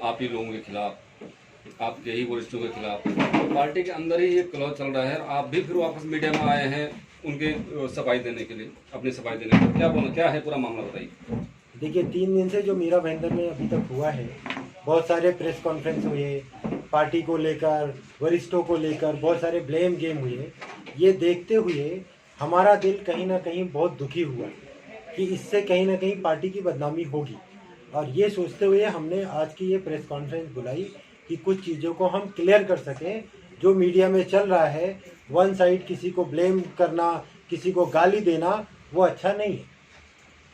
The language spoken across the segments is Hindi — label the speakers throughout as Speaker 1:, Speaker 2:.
Speaker 1: आप ही लोगों के खिलाफ, आपके ही वरिष्ठों के खिलाफ, तो पार्टी के अंदर ही ये कलह चल रहा है। आप भी फिर वापस मीडिया में आए हैं उनके सफाई देने के लिए, अपनी सफाई देने के लिए। क्या है पूरा मामला, बताइए।
Speaker 2: देखिए, 3 दिन से जो मीरा भाईंदर में अभी तक हुआ है, बहुत सारे प्रेस कॉन्फ्रेंस हुए, पार्टी को लेकर, वरिष्ठों को लेकर बहुत सारे ब्लेम गेम हुए। ये देखते हुए हमारा दिल कहीं ना कहीं बहुत दुखी हुआ कि इससे कहीं ना कहीं पार्टी की बदनामी होगी, और ये सोचते हुए हमने आज की ये प्रेस कॉन्फ्रेंस बुलाई कि कुछ चीज़ों को हम क्लियर कर सकें। जो मीडिया में चल रहा है, वन साइड किसी को ब्लेम करना, किसी को गाली देना, वो अच्छा नहीं है।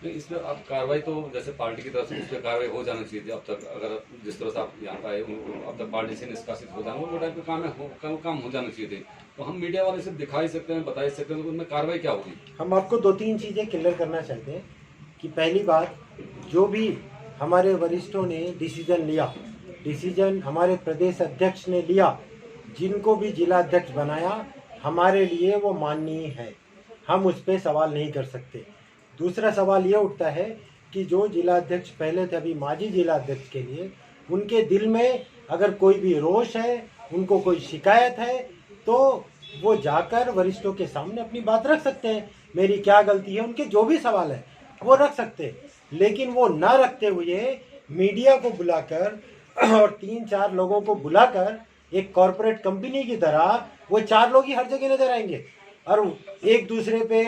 Speaker 1: इस पर आप कार्रवाई, तो जैसे पार्टी की तरफ से इस पर कार्रवाई हो जानी चाहिए थी अब तक। अगर जिस तरह से आप यहाँ पर आए, अब तक पार्टी से निष्कासित हो जाना, वो टाइप का काम हो जाना चाहिए थे। तो हम मीडिया वाले से दिखा ही सकते हैं, बता ही सकते हैं, तो उनमें कार्रवाई क्या होगी?
Speaker 2: हम आपको 2-3 चीज़ें क्लियर करना चाहते हैं कि पहली बात, जो भी हमारे वरिष्ठों ने डिसीजन हमारे प्रदेश अध्यक्ष ने लिया, जिनको भी जिला अध्यक्ष बनाया, हमारे लिए वो माननीय है, हम उस पर सवाल नहीं कर सकते। दूसरा सवाल ये उठता है कि जो जिला अध्यक्ष पहले थे, अभी माजी जिला अध्यक्ष के लिए, उनके दिल में अगर कोई भी रोष है, उनको कोई शिकायत है, तो वो जाकर वरिष्ठों के सामने अपनी बात रख सकते हैं। मेरी क्या गलती है, उनके जो भी सवाल है वो रख सकते हैं। लेकिन वो ना रखते हुए मीडिया को बुलाकर और 3-4 लोगों को बुलाकर एक कॉरपोरेट कंपनी की तरह वो 4 लोग ही हर जगह नजर आएंगे और एक दूसरे पे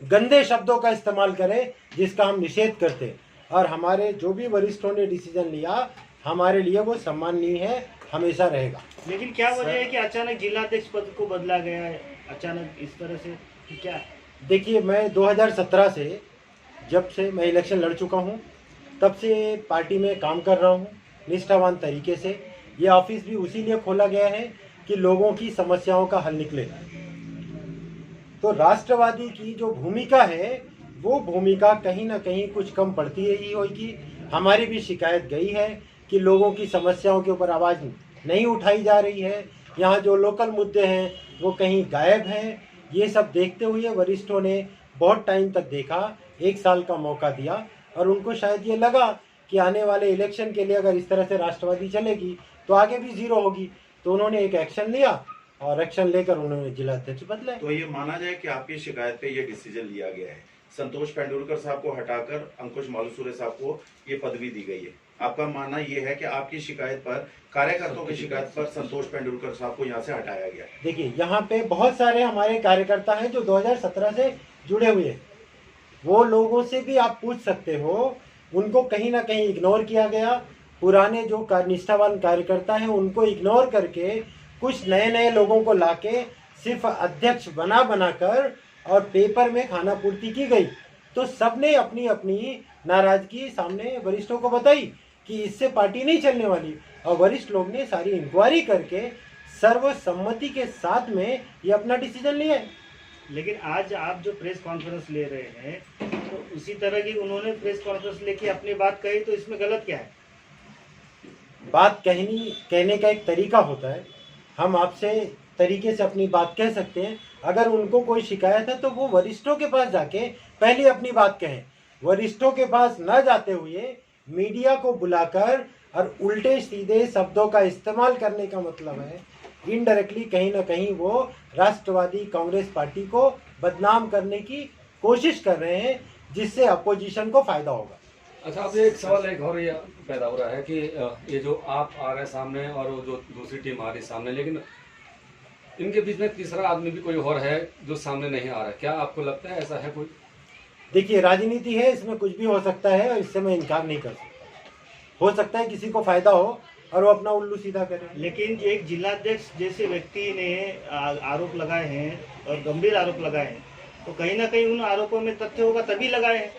Speaker 2: गंदे शब्दों का इस्तेमाल करें, जिसका हम निषेध करते हैं। और हमारे जो भी वरिष्ठों ने डिसीजन लिया, हमारे लिए वो सम्माननीय है, हमेशा रहेगा।
Speaker 3: लेकिन क्या वजह है कि अचानक जिलाध्यक्ष पद को बदला गया है, अचानक इस तरह से, क्या?
Speaker 2: देखिए, मैं 2017 से, जब से मैं इलेक्शन लड़ चुका हूँ, तब से पार्टी में काम कर रहा हूँ निष्ठावान तरीके से। ये ऑफिस भी उसी लिए खोला गया है कि लोगों की समस्याओं का हल निकले। तो राष्ट्रवादी की जो भूमिका है, वो भूमिका कहीं ना कहीं कुछ कम पड़ती ही होगी। हमारी भी शिकायत गई है कि लोगों की समस्याओं के ऊपर आवाज़ नहीं उठाई जा रही है, यहाँ जो लोकल मुद्दे हैं वो कहीं गायब हैं। ये सब देखते हुए वरिष्ठों ने बहुत टाइम तक देखा, 1 साल का मौका दिया, और उनको शायद ये लगा कि आने वाले इलेक्शन के लिए अगर इस तरह से राष्ट्रवादी चलेगी तो आगे भी जीरो होगी। तो उन्होंने एक एक्शन लिया और एक्शन लेकर उन्होंने जिला अध्यक्ष बदला।
Speaker 4: तो ये माना जाए कि आपकी शिकायत पे ये डिसीजन लिया गया है, संतोष पेंडुलकर साहब को हटाकर अंकुश मालूसुरे साहब को ये पदवी दी गई है। आपका मानना ये है कि आपकी शिकायत पर, कार्यकर्ताओं की शिकायत पर संतोष पेंडुलकर साहब को यहाँ से हटाया गया?
Speaker 2: देखिए, यहाँ पे बहुत सारे हमारे कार्यकर्ता हैं जो 2017 से जुड़े हुए हैं। वो लोगों से भी आप पूछ सकते हो, उनको कहीं ना कहीं इग्नोर किया गया। पुराने जो निष्ठावान कार्यकर्ता हैं उनको इग्नोर करके कुछ नए नए लोगों को लाके सिर्फ अध्यक्ष बनाकर और पेपर में खाना पूर्ति की गई। तो सबने अपनी अपनी नाराजगी सामने वरिष्ठों को बताई कि इससे पार्टी नहीं चलने वाली, और वरिष्ठ लोग ने सारी इंक्वायरी करके सर्वसम्मति के साथ में ये अपना डिसीजन लिया है।
Speaker 3: लेकिन आज आप जो प्रेस कॉन्फ्रेंस ले रहे हैं, तो उसी तरह की उन्होंने प्रेस कॉन्फ्रेंस लेके अपनी बात कही, तो इसमें गलत क्या है?
Speaker 2: बात कहने का एक तरीका होता है। हम आपसे तरीके से अपनी बात कह सकते हैं। अगर उनको कोई शिकायत है तो वो वरिष्ठों के पास जाके पहले अपनी बात कहें। वरिष्ठों के पास न जाते हुए मीडिया को बुलाकर और उल्टे सीधे शब्दों का इस्तेमाल करने का मतलब है इनडायरेक्टली कहीं ना कहीं वो राष्ट्रवादी कांग्रेस पार्टी को बदनाम करने की कोशिश कर रहे हैं, जिससे अपोजिशन को फायदा होगा।
Speaker 1: अच्छा, अब एक सवाल एक और ये पैदा हो रहा है कि ये जो आप आ रहे सामने और वो जो दूसरी टीम आ रही सामने, लेकिन इनके बीच में तीसरा आदमी भी कोई और है जो सामने नहीं आ रहा है। क्या आपको लगता है ऐसा है कोई?
Speaker 2: देखिए, राजनीति है, इसमें कुछ भी हो सकता है और इससे मैं इनकार नहीं कर सकता। हो सकता है किसी को फायदा हो और वो अपना उल्लू सीधा करे।
Speaker 3: लेकिन एक जिलाध्यक्ष जैसे व्यक्ति ने आरोप लगाए हैं और गंभीर आरोप लगाए हैं, तो कहीं ना कहीं उन आरोपों में तथ्य होगा, तभी लगाए हैं।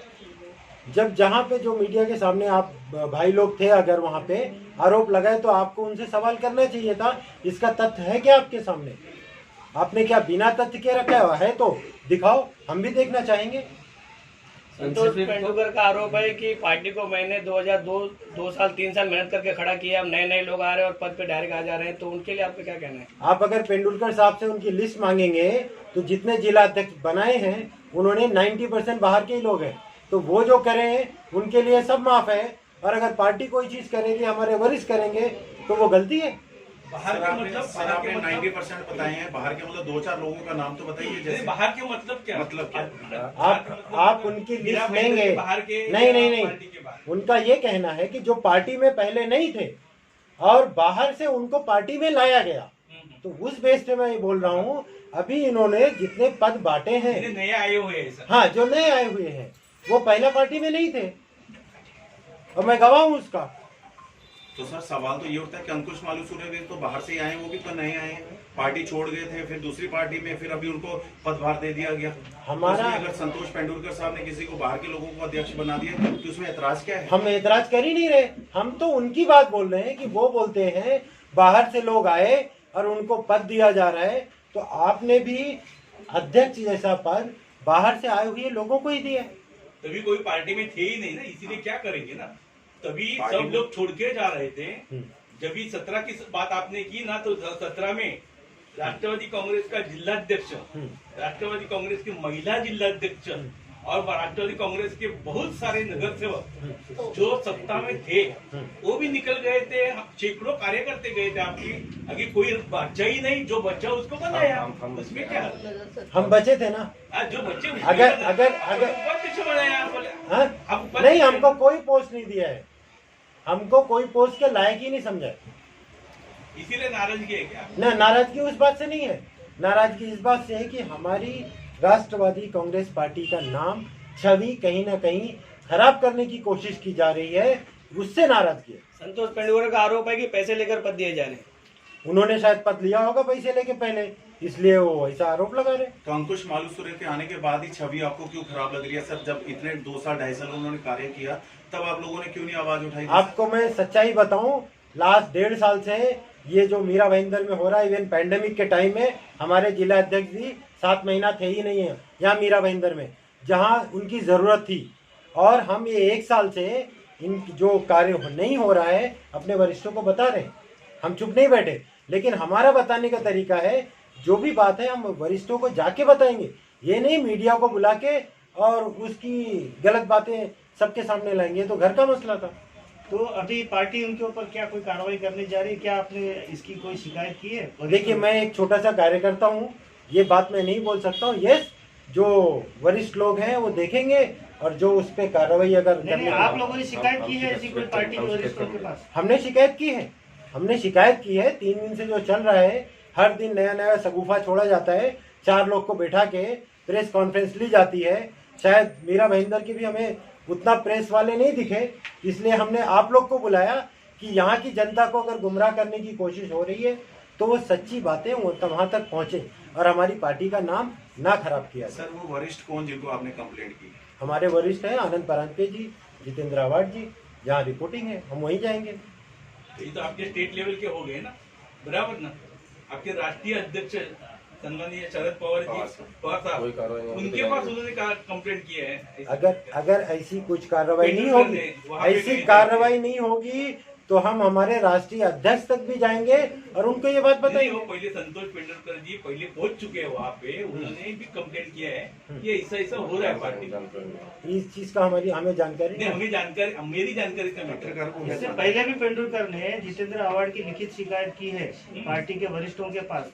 Speaker 2: जब जहाँ पे जो मीडिया के सामने आप भाई लोग थे, अगर वहाँ पे आरोप लगाए तो आपको उनसे सवाल करना चाहिए था, इसका तथ्य है क्या आपके सामने? आपने क्या बिना तथ्य के रखा है? तो दिखाओ, हम भी देखना चाहेंगे।
Speaker 5: संतोष पेंडुलकर का आरोप है कि पार्टी को मैंने 2 साल 3 साल मेहनत करके खड़ा किया, अब नए नए लोग आ रहे हैं और पद पे डायरेक्ट आ जा रहे हैं, तो उनके लिए आपका क्या कहना है?
Speaker 2: आप अगर पेंडुलकर साहब से उनकी लिस्ट मांगेंगे तो जितने जिला अध्यक्ष बनाए हैं उन्होंने 90% बाहर के ही लोग हैं, तो वो जो करें उनके लिए सब माफ है। और अगर पार्टी कोई चीज करेगी, हमारे वरिष्ठ करेंगे, तो वो गलती है।
Speaker 4: बाहर का मतलब सर आपने 90% बताए हैं, बाहर के मतलब 2-4 लोगों का नाम तो बताइए। जैसे
Speaker 6: बाहर के मतलब क्या,
Speaker 4: मतलब क्या?
Speaker 2: आप उनकी लिस्ट लेंगे? नहीं, उनका ये कहना है कि जो पार्टी में पहले नहीं थे और बाहर से उनको पार्टी में लाया गया, तो उस बेस पे मैं ये बोल रहा हूँ, अभी इन्होंने जितने पद बांटे हैं,
Speaker 6: नए आए हुए हैं सर।
Speaker 2: हाँ, जो नए आए हुए हैं वो पहला पार्टी में नहीं थे, और मैं गवाह हूँ उसका।
Speaker 4: तो सर सवाल तो ये उठता है कि अंकुश मालूसुरे भी तो बाहर से आए, वो भी तो नए आए, पार्टी छोड़ गए थे, फिर दूसरी पार्टी में, फिर अभी उनको पदभार दे दिया गया।
Speaker 2: हमारा
Speaker 4: अगर संतोष पेंडुलकर साहब ने किसी को बाहर के लोगों को अध्यक्ष बना दिया तो उसमें एतराज क्या है?
Speaker 2: हम एतराज कर ही नहीं रहे, हम तो उनकी बात बोल रहे हैं कि वो बोलते हैं बाहर से लोग आए और उनको पद दिया जा रहा है, तो आपने भी अध्यक्ष जैसा पद बाहर से आए हुए लोगों को ही दिया।
Speaker 6: तभी कोई पार्टी में थे ही नहीं ना, इसीलिए क्या करेंगे ना, तभी सब लोग छोड़ के जा रहे थे। जब भी 17 की बात आपने की ना, तो 17 में राष्ट्रवादी कांग्रेस का जिलाध्यक्ष, राष्ट्रवादी कांग्रेस की महिला जिलाध्यक्ष और राष्ट्रवादी कांग्रेस के बहुत सारे नगर सेवक जो सत्ता में थे वो भी निकल गए थे। सैकड़ों कार्यकर्ते गए थे आपकी, अभी कोई बच्चा ही नहीं, जो बच्चा उसको बनाया, उसमें क्या?
Speaker 2: हम बचे थे ना।
Speaker 6: जो बच्चे
Speaker 2: अगर
Speaker 6: बनाया बोले,
Speaker 2: नहीं, हमको कोई पोस्ट नहीं दिया है, हमको कोई पोस्ट के लायक ही नहीं समझा,
Speaker 6: इसीलिए नाराजगी है क्या?
Speaker 2: ना, नाराजगी उस बात से नहीं है, नाराजगी इस बात से है कि हमारी राष्ट्रवादी कांग्रेस पार्टी का नाम, छवि कहीं ना कहीं खराब करने की कोशिश की जा रही है, उससे नाराजगी है।
Speaker 5: संतोष पेंडुगर का आरोप है कि पैसे लेकर पद दिए जा रहे हैं।
Speaker 2: उन्होंने शायद पद लिया होगा पैसे लेके पहले, इसलिए वो ऐसा आरोप लगा रहे।
Speaker 4: तो अंकुश मालूसुरे के आने के बाद ही छवि आपको क्यों खराब लग रही है सर? जब इतने 2 साल 2.5 साल उन्होंने कार्य किया, तब आप लोगों ने क्यों नहीं आवाज उठाई?
Speaker 2: आपको मैं सच्चाई बताऊं, लास्ट 1.5 साल से ये जो मीरा भाईंदर में हो रहा है, इवन पैंडेमिक के टाइम में हमारे जिला अध्यक्ष जी 7 महीना थे ही नहीं है यहाँ मीरा भाईंदर में, जहाँ उनकी जरूरत थी, और हम ये 1 साल से इन जो कार्य नहीं हो रहा है अपने वरिष्ठों को बता रहे हैं। हम चुप नहीं बैठे, लेकिन हमारा बताने का तरीका है, जो भी बात है हम वरिष्ठों को जाके बताएंगे, ये नहीं मीडिया को बुला के और उसकी गलत बातें सबके सामने लाएंगे, तो घर का मसला था।
Speaker 3: तो अभी पार्टी उनके ऊपर क्या कोई कार्रवाई करने जा रही है? क्या आपने इसकी कोई शिकायत की है?
Speaker 2: देखिए, मैं एक छोटा सा कार्यकर्ता हूँ, ये बात मैं नहीं बोल सकता हूँ। यस, जो वरिष्ठ लोग हैं वो देखेंगे, और जो उस पर कार्रवाई अगर
Speaker 3: नहीं, आप लोगों ने शिकायत की है ऐसी कोई पार्टी के वरिष्ठों के पास?
Speaker 2: हमने शिकायत की है, हमने शिकायत की है। 3 दिन से जो चल रहा है, हर दिन नया नया सगुफा छोड़ा जाता है, 4 लोग को बैठा के प्रेस कॉन्फ्रेंस ली जाती है। शायद मीरा भाईंदर की भी हमें उतना प्रेस वाले नहीं दिखे, इसलिए हमने आप लोग को बुलाया कि यहाँ की जनता को अगर गुमराह करने की कोशिश हो रही है तो वो सच्ची बातें वहाँ तक पहुँचे और हमारी पार्टी का नाम ना खराब किया जाए।
Speaker 4: सर वो वरिष्ठ कौन जिनको आपने कंप्लेंट की?
Speaker 2: हमारे वरिष्ठ हैं आनंद परांजपे जी, जितेंद्र आवाड जी, जहाँ रिपोर्टिंग है हम वहीं जाएंगे।
Speaker 6: ये तो आपके स्टेट लेवल के हो गए ना, बराबर ना? आपके राष्ट्रीय अध्यक्ष सन्माननीय शरद पवार साहब, उनके पास उन्होंने कंप्लेंट किया है।
Speaker 2: अगर ऐसी कुछ कार्रवाई नहीं होगी, ऐसी कार्रवाई नहीं होगी तो हम हमारे राष्ट्रीय अध्यक्ष तक भी जाएंगे और उनको ये बात बताएंगे।
Speaker 6: पहले संतोष पेंडुलकर जी पहले पहुंच चुके हैं वहाँ पे, उन्होंने भी कंप्लेंट किया है कि ऐसा ऐसा हो रहा है पार्टी।
Speaker 2: इस चीज का हमें जानकारी नहीं,
Speaker 6: हमें जानकारी, मेरी जानकारी का मैटर।
Speaker 3: इससे पहले भी पेंडुलकर ने जितेंद्र आवाड की लिखित शिकायत की है पार्टी के वरिष्ठों के पास,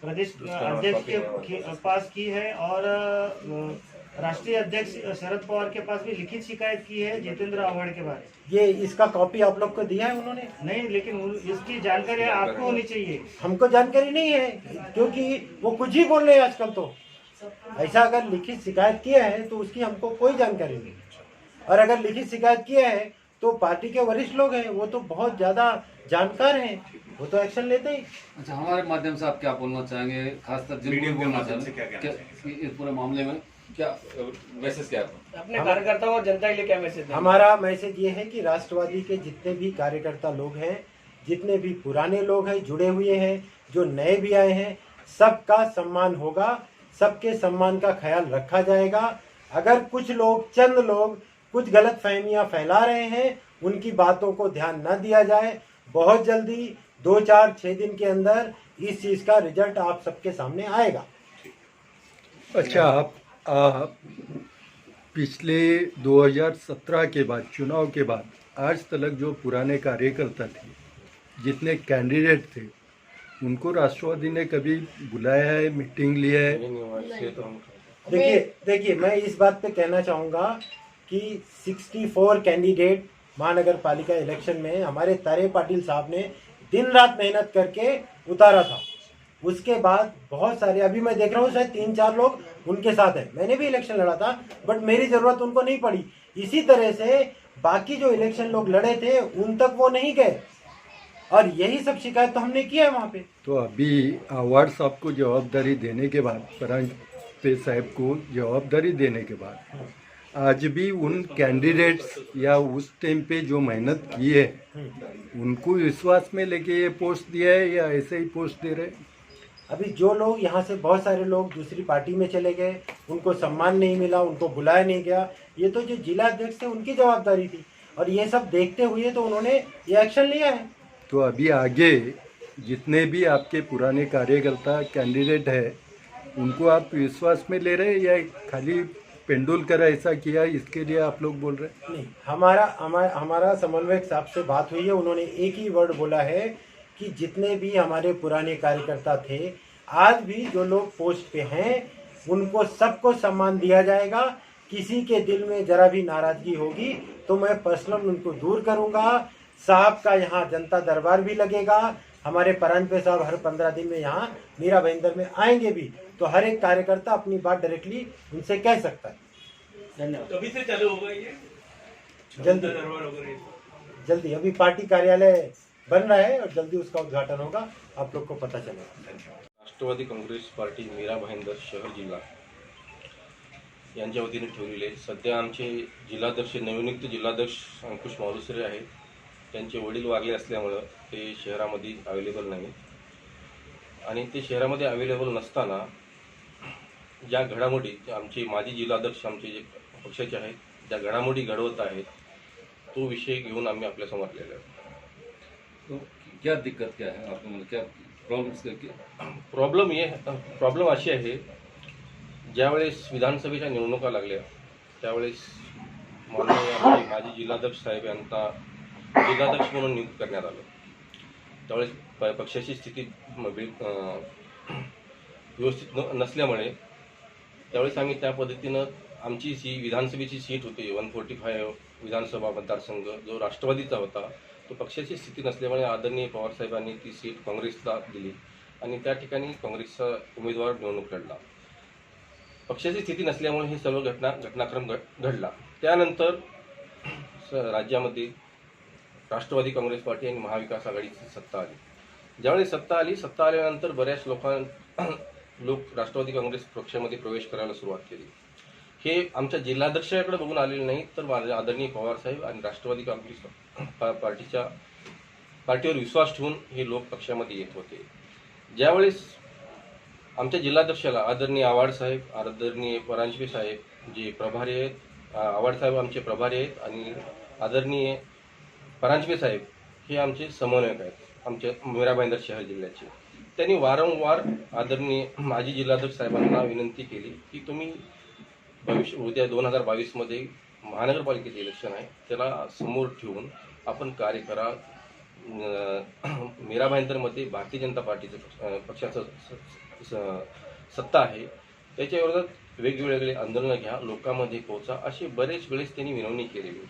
Speaker 3: प्रदेश अध्यक्ष के पास की है, और राष्ट्रीय अध्यक्ष शरद पवार के पास भी लिखित शिकायत की है जितेंद्र आवाड के बारे।
Speaker 2: ये इसका कॉपी आप लोग को दिया है उन्होंने?
Speaker 3: नहीं, लेकिन इसकी जानकारी आपको होनी चाहिए।
Speaker 2: हमको जानकारी नहीं है, क्योंकि वो कुछ ही बोल रहे हैं आजकल। तो ऐसा अगर लिखित शिकायत किया है तो उसकी हमको कोई जानकारी नहीं, और अगर लिखित शिकायत किया है तो पार्टी के वरिष्ठ लोग हैं, वो तो बहुत ज्यादा जानकार हैं, वो तो एक्शन लेते ही।
Speaker 1: अच्छा, हमारे माध्यम से आप क्या बोलना चाहेंगे, खासकर जिनको बोलना चाहेंगे इस पूरे मामले में, क्या मैसेज क्या है
Speaker 5: अपने कार्यकर्ताओं और जनता के लिए क्या मैसेज है?
Speaker 2: हमारा मैसेज ये है कि राष्ट्रवादी के जितने भी कार्यकर्ता लोग हैं, जितने भी पुराने लोग हैं जुड़े हुए हैं, जो नए भी आए हैं, सबका सम्मान होगा, सबके सम्मान का ख्याल रखा जाएगा। अगर कुछ लोग, चंद लोग कुछ गलत फहमियाँ फैला रहे हैं, उनकी बातों को ध्यान न दिया जाए। बहुत जल्दी 2, 4, 6 दिन के अंदर इस चीज़ का रिजल्ट आप सबके सामने आएगा।
Speaker 7: अच्छा, आप पिछले 2017 के बाद, चुनाव के बाद आज तक जो पुराने कार्यकर्ता थे, जितने कैंडिडेट थे, उनको राष्ट्रवादी ने कभी बुलाया है, मीटिंग लिया है?
Speaker 2: देखिए मैं इस बात पे कहना चाहूँगा कि 64 कैंडिडेट महानगर पालिका इलेक्शन में हमारे तारे पाटिल साहब ने दिन रात मेहनत करके उतारा था। उसके बाद बहुत सारे, अभी मैं देख रहा हूँ शायद 3-4 लोग उनके साथ हैं। मैंने भी इलेक्शन लड़ा था, बट मेरी ज़रूरत उनको नहीं पड़ी। इसी तरह से बाकी जो इलेक्शन लोग लड़े थे उन तक वो नहीं गए, और यही सब शिकायत तो हमने किया है वहाँ पे।
Speaker 7: तो अभी आवाड़ साहब को जवाबदारी देने के बाद, परांजपे साहब को जवाबदारी देने के बाद, आज भी उन कैंडिडेट्स या उस टाइम पे जो मेहनत की है उनको विश्वास में लेके ये पोस्ट दिया है या ऐसे ही पोस्ट दे रहे हैं?
Speaker 2: अभी जो लोग यहाँ से, बहुत सारे लोग दूसरी पार्टी में चले गए, उनको सम्मान नहीं मिला, उनको बुलाया नहीं गया। ये तो जो जिला अध्यक्ष थे उनकी जवाबदारी थी, और ये सब देखते हुए तो उन्होंने ये एक्शन लिया है।
Speaker 7: तो अभी आगे जितने भी आपके पुराने कार्यकर्ता कैंडिडेट है उनको आप विश्वास में ले रहे हैं या खाली पेंडुलकर ऐसा किया इसके लिए आप लोग बोल रहे हैं?
Speaker 2: नहीं, हमारा समन्वयक साहब से बात हुई है। उन्होंने एक ही वर्ड बोला है कि जितने भी हमारे पुराने कार्यकर्ता थे, आज भी जो लोग पोस्ट पे हैं, उनको सबको सम्मान दिया जाएगा। किसी के दिल में जरा भी नाराजगी होगी तो मैं पर्सनल उनको दूर करूंगा। साहब का यहाँ जनता दरबार भी लगेगा। हमारे परांजपे साहब हर 15 दिन में यहाँ मीरा भाईंदर में आएंगे भी, तो हर एक कार्यकर्ता अपनी बात डायरेक्टली उनसे कह सकता है।
Speaker 3: धन्यवाद।
Speaker 6: कभी से चालू होगा ये
Speaker 2: जल्दी
Speaker 6: दरबार वगैरह?
Speaker 2: जल्दी, अभी पार्टी कार्यालय बन रहा है और जल्दी उसका उद्घाटन होगा, आप लोग को पता चलेगा।
Speaker 8: राष्ट्रवादी काँग्रेस पार्टी मीरा भाईंदर शहर जिल्हा यांच्या वतीने ठेवलेले, सध्या आमचे जिल्हाध्यक्ष, नवनियुक्त जिल्हाध्यक्ष अंकुश मालुसरे आहेत. त्यांचे वडील वारले असल्यामुळं ते शहरामध्ये अवेलेबल नाही, आणि ते शहरामध्ये अवेलेबल नसताना ज्या घडामोडी आमचे माजी जिल्हाध्यक्ष आमचे जे पक्षाचे आहेत, ज्या घडामोडी घडवत आहेत, तो विषय घेऊन आम्ही आपल्यासमोर आलेलो आहोत.
Speaker 1: तो क्या दिक्कत क्या है आपको, मतलब क्या
Speaker 8: प्रॉब्लेम अशी आहे, ज्यावेळेस विधानसभेच्या निवडणुका लागल्या त्यावेळेस माननीय आमचे माजी जिल्हाध्यक्ष साहेब यांना जिल्हाध्यक्ष म्हणून नियुक्त करण्यात आलं. त्यावेळेस पक्षाची स्थिती व्यवस्थित नसल्यामुळे त्यावेळेस आम्ही त्या पद्धतीनं आमची जी विधानसभेची सीट होती 145 विधानसभा मतदारसंघ जो राष्ट्रवादीचा होता, तो पक्षाची स्थिती नसल्यामुळे आदरणीय पवारसाहेबांनी ती सीट काँग्रेसला दिली आणि त्या ठिकाणी काँग्रेसचा उमेदवार निवडणूक लढला. पक्षाची स्थिती नसल्यामुळे ही सर्व घटनाक्रम घडला. त्यानंतर राज्यामध्ये राष्ट्रवादी काँग्रेस पार्टी आणि महाविकास आघाडीची सत्ता आली. ज्यावेळी सत्ता आल्यानंतर बऱ्याच लोक राष्ट्रवादी काँग्रेस पक्षामध्ये प्रवेश करायला सुरुवात केली. हे आमच्या जिल्हाध्यक्षाकडे बघून आलेले नाही, तर माझे आदरणीय पवारसाहेब आणि राष्ट्रवादी काँग्रेस पार्टीवर विश्वास ठेवून हे लोक पक्षामध्ये येत होते. ज्यावेळेस आमच्या जिल्हाध्यक्षाला आदरणीय आवाड साहेब, आदरणीय परांजपे साहेब जे प्रभारी आहेत, आवाड साहेब आमचे प्रभारी आहेत आणि आदरणीय परांजपे साहेब हे आमचे समन्वयक आहेत आमच्या मीरा भाईंदर शहर जिल्ह्याचे. त्यांनी वारंवार आदरणीय माजी जिल्हाध्यक्ष साहेबांना विनंती केली की तुम्ही उद्या 2022 महानगरपालिकेचे इलेक्शन आहे, त्याला समोर ठेवून आपण कार्य करा. मीरा भाईंदरमध्ये भारतीय जनता पार्टीचं पक्षाचं सत्ता आहे, त्याच्या विरोधात वेगवेगळे आंदोलनं घ्या, लोकांमध्ये पोहोचा, अशी बरेच वेळेस त्यांनी विनवणी केलेली.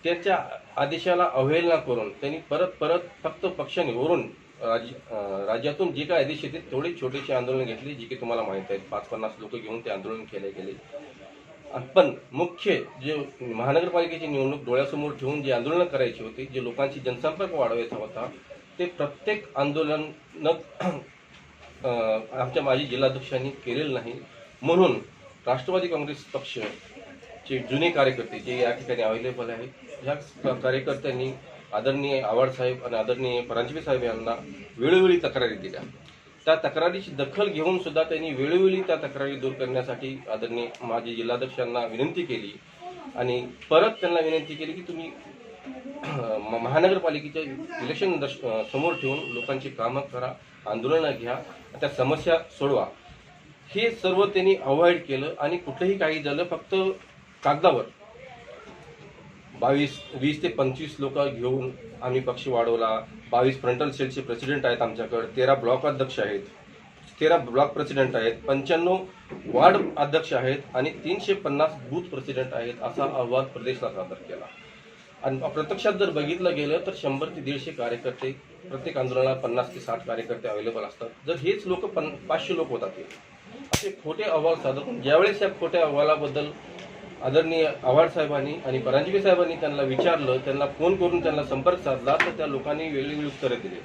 Speaker 8: त्यांच्या आदेशाला अवहेलना करून त्यांनी परत फक्त पक्षाने वरून राज्यातून जे काही आदेश येते तेवढे छोटेसे आंदोलन घेतले, जे की तुम्हाला माहीत आहेत. 5-50 लोक घेऊन ते आंदोलन केले गेले. पण मुख्य जे महानगरपालिकेची निवडणूक डोळ्यासमोर ठेवून जे आंदोलनं करायची होती, जे लोकांची जनसंपर्क वाढवायचा होता, ते प्रत्येक आंदोलन आमच्या माजी जिल्हाध्यक्षांनी केलेलं नाही. म्हणून राष्ट्रवादी काँग्रेस पक्षचे जुने कार्यकर्ते जे या ठिकाणी अवेलेबल आहेत, ह्या कार्यकर्त्यांनी आदरणीय आवाड साहेब आणि आदरणीय परांजपे साहेब यांना वेळोवेळी तक्रारी दिल्या. त्या तक्रारीची दखल घेऊन सुद्धा त्यांनी वेळोवेळी त्या तक्रारी दूर करण्यासाठी आदरणीय माजी जिल्हाध्यक्षांना विनंती केली आणि परत त्यांना विनंती केली की तुम्ही महानगरपालिकेच्या इलेक्शन समोर ठेवून लोकांची कामं करा, आंदोलनं घ्या, त्या समस्या सोडवा. हे सर्व त्यांनी अवॉइड केलं आणि कुठेही काही झालं फक्त कागदावर 20 ते 25 लोक घेऊन आम्ही पक्ष वाढवला. 22 फ्रंटल सेलचे प्रेसिडेंट आहेत आमच्याकडे, 13 ब्लॉक अध्यक्ष आहेत, 13 ब्लॉक प्रेसिडेंट आहेत, 95 वार्ड अध्यक्ष आहेत आणि 350 बूथ प्रेसिडेंट आहेत असा अहवाल प्रदेशला सादर केला. आणि प्रत्यक्षात जर बघितलं गेलं तर 100 ते 150 कार्यकर्ते, प्रत्येक आंदोलनाला 50 ते 60 कार्यकर्ते अवेलेबल असतात. जर हेच लोक 500 लोक होतात असे खोटे अहवाल सादर करून, ज्यावेळेस या खोट्या अहवालाबद्दल आदरणीय आव्हाड साहेबांनी आणि परांजपे साहेबांनी त्यांना विचारलं, त्यांना फोन करून त्यांना संपर्क साधला, तर त्या लोकांनी वेगवेगळी उत्तरं दिली.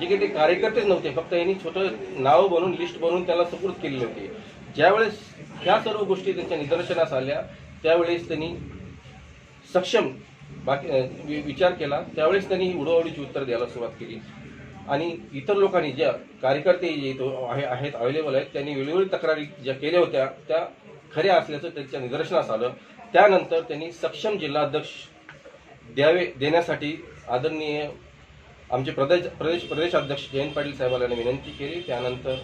Speaker 8: जे काही ते कार्यकर्तेच नव्हते, फक्त यांनी छोटं नाव बनवून लिस्ट बनवून त्याला सपोर्ट केलेली होती. ज्यावेळेस ह्या सर्व गोष्टी त्यांच्या निदर्शनास आल्या त्यावेळेस त्यांनी सक्षम विचार केला. त्यावेळेस त्यांनी उडवाउडीची उत्तर द्यायला सुरुवात केली. आणि इतर लोकांनी, ज्या कार्यकर्ते आहेत अवेलेबल आहेत, त्यांनी वेगवेगळ्या तक्रारी ज्या केल्या होत्या त्या खऱ्या असल्याचं त्यांच्या निदर्शनास आलं. त्यानंतर त्यांनी सक्षम जिल्हाध्यक्ष देण्यासाठी आदरणीय आमचे प्रदेश अध्यक्ष जयंत पाटील साहेबांना विनंती केली. त्यानंतर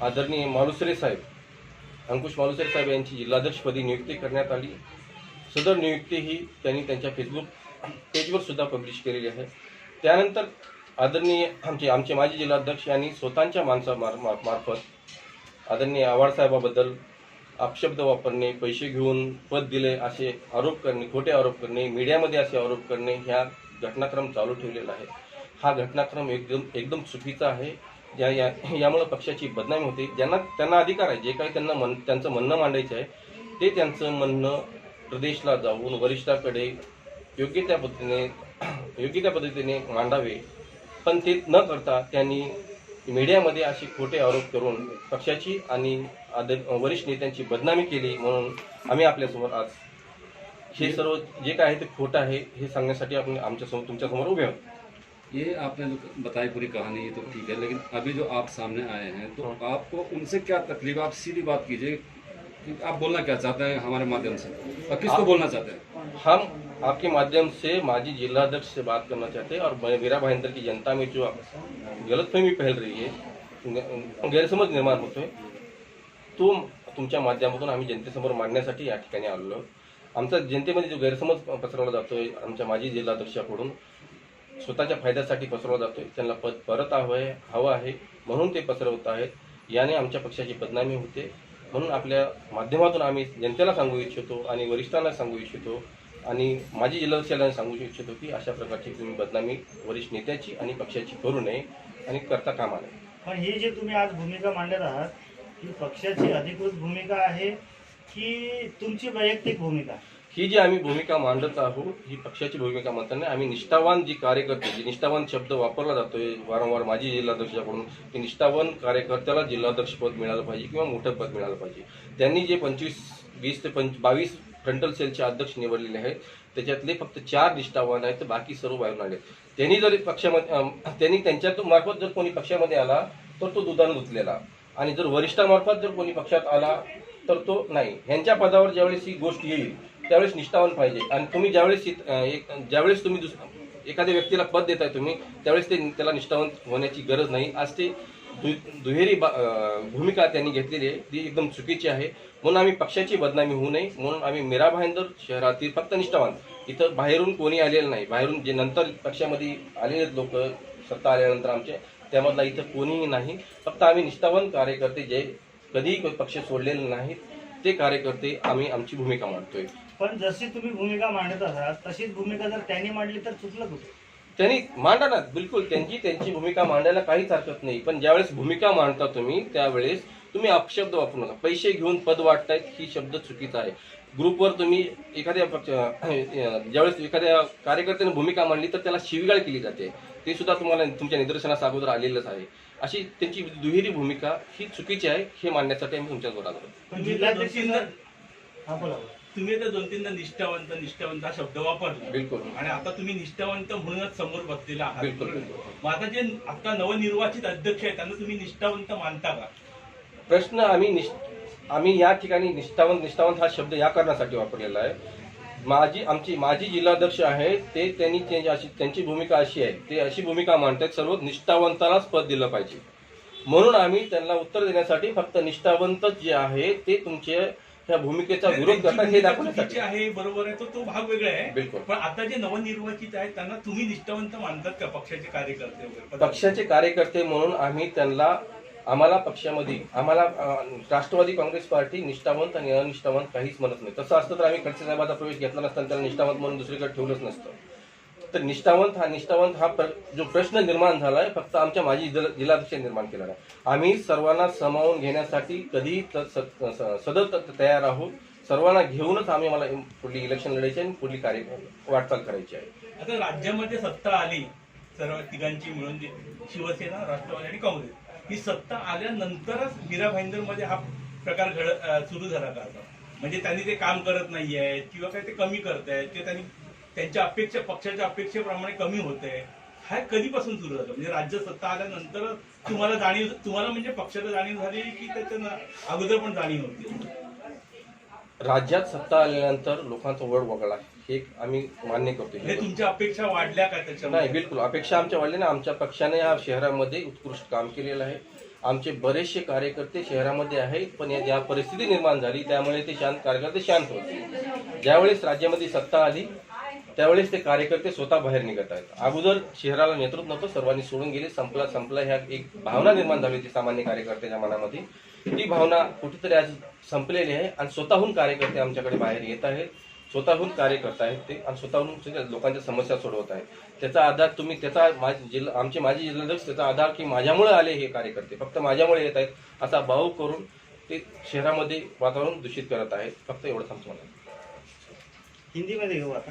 Speaker 8: आदरणीय मालुसरे साहेब, अंकुश मालुसरे साहेब यांची जिल्हाध्यक्षपदी नियुक्ती करण्यात आली. सदर नियुक्ती ही त्यांनी त्यांच्या फेसबुक पेजवर सुद्धा पब्लिश केलेली आहे. त्यानंतर आदरणीय आमचे माजी जिल्हाध्यक्ष यांनी स्वतःच्या मार्फत आदरणीय आव्हाड साहेबाबद्दल अपशब्द वापरणे, पैसे घेऊन पद दिले असे आरोप करणे, खोटे आरोप करणे, मीडियामध्ये असे आरोप करणे, ह्या घटनाक्रम चालू ठेवलेला आहे. हा घटनाक्रम एकदम चुकीचा आहे. यामुळे पक्षाची बदनामी होते. त्यांना अधिकार आहे, जे काही त्यांचं म्हणणं मांडायचं आहे ते त्यांचं म्हणणं प्रदेशला जाऊन वरिष्ठाकडे योग्य त्या पद्धतीने मांडावे. पण ते न करता त्यांनी मीडियामध्ये असे खोटे आरोप करून पक्षाची आणि वरिष्ठ नेत्यांची बदनामी केली. म्हणून आम्ही आपल्यासमोर आज हे सर्व जे काय आहे ते खोटं आहे हे सांगण्यासाठी आपण तुमच्यासमोर उभे आहोत.
Speaker 1: ये आपने बताई पूरी कहानी, ये तो ठीक है, लेकिन अभी जो आप सामने आए हैं तो आपको उनसे क्या तकलीफ? आप सीधी बात कीजिए कि आप बोलना क्या चाहते हैं हमारे माध्यम से, और किसको बोलना चाहते हैं?
Speaker 8: हम आपके माध्यम से माजी जिलाध्यक्ष से बात करना चाहते हैं और मीरा भाईंदर की जनता में जो गलतफहमी फैल रही है, गैरसमज निर्माण होतोय, तो तुमच्या माध्यमातून आम्ही जनतेसमोर मांडण्यासाठी या ठिकाणी आलेलो. आमचा जनतेमध्ये जो गैरसमज पसरवला जातोय आमच्या माजी जिल्हाध्यक्षाकडून, स्वतःच्या फायद्यासाठी पसरवला जातोय, त्यांना पद परत हवं आहे म्हणून ते पसरवत आहेत. याने आमच्या पक्षाची बदनामी होते. म्हणून आपल्या माध्यमातून आम्ही जनतेला सांगू इच्छितो आणि वरिष्ठांना सांगू इच्छितो आणि माजी जिल्हाध्यक्षांना सांगू इच्छितो की अशा प्रकारची तुम्ही बदनामी वरिष्ठ नेत्याची आणि पक्षाची करू नये आणि करता कामा नये.
Speaker 3: पण ही जी तुम्ही आज भूमिका मांडत आहात ही पक्षाची अधिकृत भूमिका आहे की तुमची वैयक्तिक भूमिका?
Speaker 8: ही जी आम्ही भूमिका मांडत आहोत ही पक्षाची भूमिका मांडताना आम्ही निष्ठावान जी कार्यकर्ते, जे निष्ठावान शब्द वापरला जातोय वारंवार माजी जिल्हाध्यक्षाकडून, की निष्ठावान कार्यकर्त्याला जिल्हाध्यक्षपद मिळालं पाहिजे किंवा मोठं पद मिळालं पाहिजे. त्यांनी जे 20 ते 22 फ्रंटल सेलचे अध्यक्ष निवडलेले आहेत त्याच्यातले फक्त 4 निष्ठावान आहेत, तर बाकी सर्व बाहेरून आले. त्यांनी जर त्यांनी त्यांच्या मार्फत जर कोणी पक्षामध्ये आला तर तो दुधानं धुतलेला, आणि जर वरिष्ठामार्फत जर कोणी पक्षात आला तर तो नाही. ह्यांच्या पदावर ज्यावेळेस ही गोष्ट येईल त्यावेळेस निष्ठावान पाहिजे. आणि तुम्ही ज्यावेळेस तुम्ही एखाद्या व्यक्तीला पद देताय तुम्ही त्यावेळेस त्याला निष्ठावान होण्याची गरज नाही. आज ते दुहेरी भूमिका त्यांनी घेतलेली आहे, ती एकदम चुकीची आहे. म्हणून आम्ही पक्षाची बदनामी होऊ नये म्हणून आम्ही मीरा भाईंदर शहरातील फक्त निष्ठावान, इथं बाहेरून कोणी आलेलं नाही, बाहेरून जे नंतर पक्षामध्ये आलेले लोक सत्ता आल्यानंतर आमचे त्यामधला इथं कोणीही नाही, फक्त आम्ही निष्ठावान कार्यकर्ते जे कधीही पक्ष सोडलेले नाहीत ते कार्यकर्ते आम्ही आमची भूमिका मांडतोय.
Speaker 3: पण जशी तुम्ही भूमिका मांडत आहात तशीच भूमिका जर त्यांनी मांडली तर चुकलं कुठे?
Speaker 8: त्यांनी मांडा ना, बिलकुल त्यांची भूमिका मांडायला काहीच हरकत नाही. पण ज्यावेळेस भूमिका मांडता तुम्ही त्यावेळेस तुम्ही अपशब्द वापरू नका. पैसे घेऊन पद वाटतायत ही शब्द चुकीचा आहे. ग्रुपवर तुम्ही ज्यावेळेस एखाद्या कार्यकर्त्याने भूमिका मांडली तर त्याला शिवीगाळ केली जाते, ते सुद्धा तुम्हाला तुमच्या निदर्शनास अगोदर आलेलंच आहे. अशी त्यांची दुहेरी भूमिका ही चुकीची आहे हे मांडण्यासाठी आम्ही तुमच्यासोबत आलो.
Speaker 3: पण जिल्हाध्यक्षांना
Speaker 6: तुम्ही आता 2-3दा निष्ठावंत हा शब्द वापरला,
Speaker 8: बिलकुल,
Speaker 6: आणि आता तुम्ही निष्ठावंत म्हणूनच समोर बसलेला आहात.
Speaker 8: बिलकुल.
Speaker 6: मग आता जे आता नवनिर्वाचित अध्यक्ष आहेत त्यांना तुम्ही निष्ठावंत मानता का?
Speaker 8: प्रश्न आम्ही या ठिकाणी निष्ठावंत हा शब्द या कारणासाठी वापरलेला आहे. माजी जिल्हाध्यक्ष आहेत ते त्यांची भूमिका अशी आहे, ते अशी भूमिका मांडतात सर्व निष्ठावंतालाच पद दिलं पाहिजे. म्हणून आम्ही त्यांना उत्तर देण्यासाठी फक्त निष्ठावंत जे आहे ते तुमचे ह्या भूमिकेचा
Speaker 6: नाही,
Speaker 8: विरोध
Speaker 6: त्यांची
Speaker 8: करतात हे
Speaker 6: भूमिका
Speaker 8: दाखवण्यासाठी.
Speaker 6: चुकीची आहे बरोबर आहे तो भाग वेगळा आहे.
Speaker 8: बिलकुल.
Speaker 6: पण आता जे नवनिर्वाचित आहेत त्यांना तुम्ही निष्ठावंत मानतात का पक्षाचे कार्यकर्ते वगैरे?
Speaker 8: पक्षाचे कार्यकर्ते म्हणून आम्ही त्यांना आम्हाला पक्षामध्ये आम्हाला राष्ट्रवादी काँग्रेस पार्टी निष्ठावंत आणि अनिष्ठावंत काहीच म्हणत नाही. तसं असतं तर आम्ही खडसे साहेबाचा प्रवेश घेतला नसताना त्याला निष्ठावंत म्हणून दुसरीकडे ठेवलंच नसतं. तर निष्ठावंत हा जो प्रश्न निर्माण झाला आहे फक्त आमच्या माजी जिल्हाध्यक्ष निर्माण केला आहे. आम्ही सर्वांना सामावून घेण्यासाठी कधी सतत तयार आहोत. सर्वांना घेऊनच मला पुढली इलेक्शन लढायची आणि पुढली वाटचाल करायची आहे.
Speaker 6: आता राज्यामध्ये सत्ता आली सर्व तिघांची मिळून शिवसेना, राष्ट्रवादी आणि काँग्रेस ही सत्ता आल्यानंतरच मीरा भाईंदरमध्ये हा प्रकार सुरू झाला का? म्हणजे त्यांनी ते काम करत नाही आहेत किंवा काही ते कमी करत आहेत किंवा त्यांनी त्यांच्या अपेक्षा पक्षाच्या अपेक्षेप्रमाणे कमी होत आहे, हा कधीपासून सुरू झालं? म्हणजे राज्य सत्ता आल्यानंतर तुम्हाला म्हणजे पक्षाला जाणीव झाली की त्याच्या अगोदर पण जाणीव होती?
Speaker 8: राज्यात सत्ता आल्यानंतर लोकांचा वड वगळा हे आम्ही मान्य करतो.
Speaker 6: हे तुमच्या अपेक्षा वाढल्या का त्याच्यामध्ये?
Speaker 8: नाही, बिलकुल अपेक्षा आमच्या वाढल्या ना. आमच्या पक्षाने या शहरामध्ये उत्कृष्ट काम केलेलं आहे. आमचे बरेचसे कार्यकर्ते शहरामध्ये आहेत, पण या परिस्थिती निर्माण झाली त्यामुळे ते कार्यकर्ते शांत होते. ज्यावेळेस राज्यामध्ये सत्ता आली त्यावेळेस ते कार्यकर्ते स्वतः बाहेर निघत आहेत. अगोदर शहराला नेतृत्व नव्हतं, सर्वांनी सोडून गेले, संपला ह्या एक भावना निर्माण झाली होती सामान्य कार्यकर्त्याच्या मनामध्ये. ती भावना कुठेतरी आज संपलेली आहे आणि स्वतःहून कार्यकर्ते आमच्याकडे बाहेर येत आहेत, स्वतःहून कार्य करत आहेत ते आणि स्वतःहून लोकांच्या समस्या सोडवत आहेत. त्याचा आधार तुम्ही आमचे माजी जिल्हाध्यक्ष त्याचा आधार की माझ्यामुळे आले हे कार्यकर्ते, फक्त माझ्यामुळे येत आहेत असा भाव करून ते शहरामध्ये वातावरण दूषित करत आहेत. फक्त एवढंच आमचं म्हणणं आहे.
Speaker 3: हिंदी में देखो आता